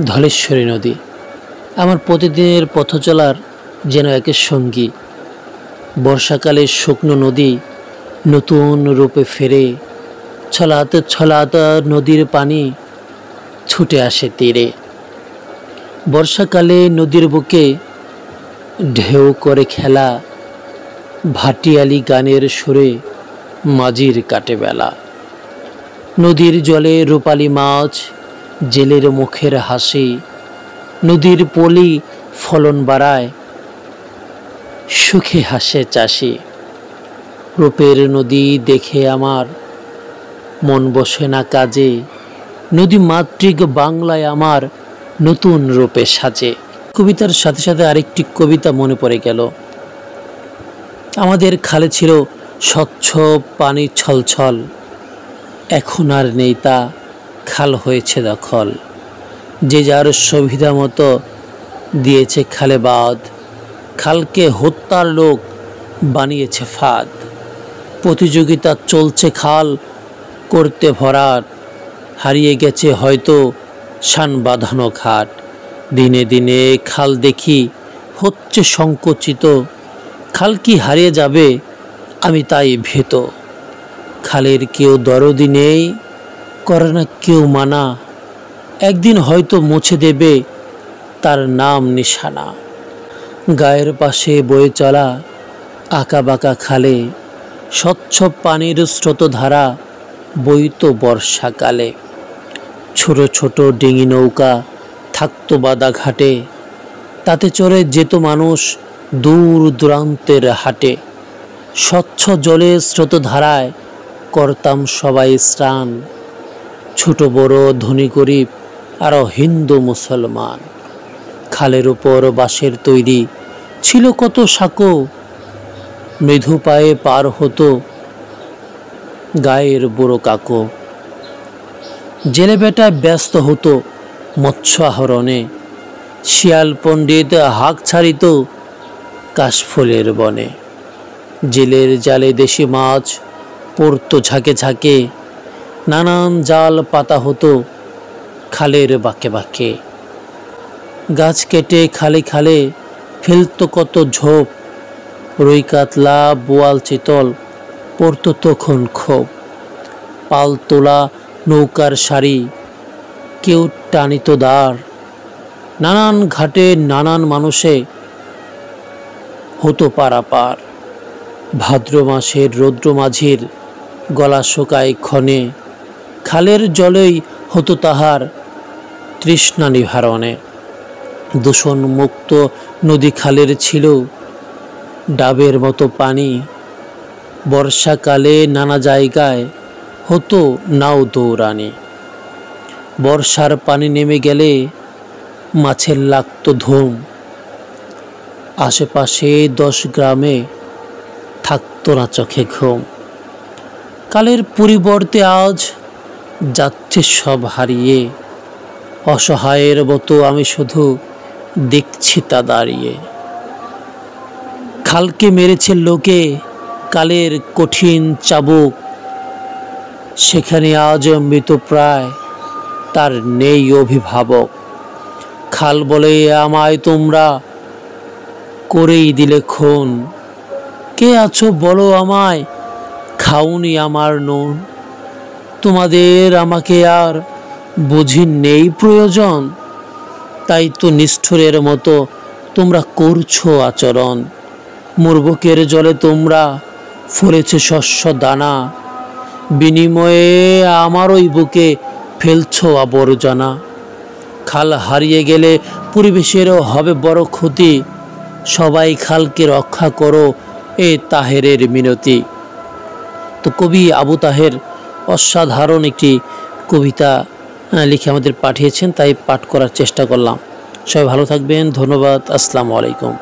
ধলেশ্বরী নদী আমার প্রতিদিনের পথ চলার যেন একের সঙ্গী। বর্ষাকালে শুকনো নদী নতুন রূপে ফেরে, ছলাতে ছলাতে নদীর পানি ছুটে আসে তীরে। বর্ষাকালে নদীর বুকে ঢেউ করে খেলা, ভাটিয়ালি গানের সুরে মাঝির কাটে বেলা। নদীর জলে রূপালী মাছ, জেলের মুখের হাসি, নদীর পলি ফলন বাড়ায়, সুখে হাসে চাষি। রূপের নদী দেখে আমার মন বসে না কাজে, নদী মাতৃক বাংলায় আমার নতুন রূপে সাজে। কবিতার সাথে সাথে আরেকটি কবিতা মনে পড়ে গেল। আমাদের খালে ছিল স্বচ্ছ পানি ছলছল, এখন আর নেই তা, খাল হয়েছে দখল। যে যার সুবিধা মতো দিয়েছে খালে বাঁধ, খালকে হত্যার লোক বানিয়েছে ফাঁদ। প্রতিযোগিতা চলছে খাল করতে ভরাট, হারিয়ে গেছে হয়তো শান বাঁধানো ঘাট। দিনে দিনে খাল দেখি হচ্ছে সংকুচিত, খাল কি হারিয়ে যাবে আমি তাই ভীত। খালের কেউ দরদি নেই, করে না কেউ মানা, একদিন হয়তো মুছে দেবে তার নাম নিশানা। গায়ের পাশে বয়ে চলা আঁকা বাঁকা খালে, স্বচ্ছ পানির স্রোতধারা বইতো বর্ষাকালে। ছোট ছোট ডিঙি নৌকা থাকতো বাদা ঘাটে, তাতে চড়ে যেত মানুষ দূর দূরান্তের হাটে। স্বচ্ছ জলে স্রোতধারায় করতাম সবাই স্নান, ছোট বড় ধনী গরিব আরও হিন্দু মুসলমান। খালের উপর বাঁশের তৈরি ছিল কত সাঁকো, মৃদু পায়ে পার হতো গায়ের বুড়ো কাকো। জেলে বেটা ব্যস্ত হতো মৎস্য আহরণে, শিয়াল পণ্ডিত হাঁক ছাড়িত কাশফুলের বনে। জেলের জালে দেশি মাছ পড়তো ঝাঁকে ঝাঁকে, নানান জাল পাতা হতো খালের বাঁকে বাঁকে। গাছ কেটে খালে খালে ফেলতো কত ঝোপ, রুই কাতলা বোয়াল চিতল পড়তো তখন ক্ষোভ। পাল তোলা নৌকার সারি কেউ টানিত দাঁড়, নানান ঘাটে নানান মানুষে হতো পারাপার। ভাদ্র মাসের রৌদ্র মাঝির গলা শুকায় ক্ষণে, খালের জলেই হতো তাহার তৃষ্ণা নিবারণে। দূষণ মুক্ত নদী খালের ছিল ডাবের মতো পানি, বর্ষাকালে নানা জায়গায় হতো নাও দৌড়ানি। বর্ষার পানি নেমে গেলে মাছের লাগতো ধুম, আশেপাশে 10 গ্রামে থাকতো না চোখে ঘুম। কালের পরিবর্তে আজ যাচ্ছে সব হারিয়ে, অসহায়ের মতো আমি শুধু দেখছি তা দাঁড়িয়ে। খালকে মেরেছে লোকে কালের কঠিন চাবুক, সেখানে আজ মৃত প্রায় তার নেই অভিভাবক। খাল বলে আমায় তোমরা করেই দিলে খুন, কে আছো বলো আমায় খাওনি আমার নুন। তোমাদের আমাকে আর বুঝি নেই প্রয়োজন, তাই তো নিষ্ঠুরের মতো তোমরা করছো আচরণ। মুর্বকের জলে তোমরা ফলেছে শস্য দানা, বিনিময়ে আমার ওই বুকে ফেলছো আবর্জনা। খাল হারিয়ে গেলে পরিবেশেরও হবে বড় ক্ষতি, সবাই খালকে রক্ষা করো এ তাহেরের মিনতি। তো কবি আবু তাহের অসাধারণ একটি কবিতা লিখে আমাদের পাঠিয়েছেন, তাই পাঠ করার চেষ্টা করলাম। সবাই ভালো থাকবেন, ধন্যবাদ, আসসালামু আলাইকুম।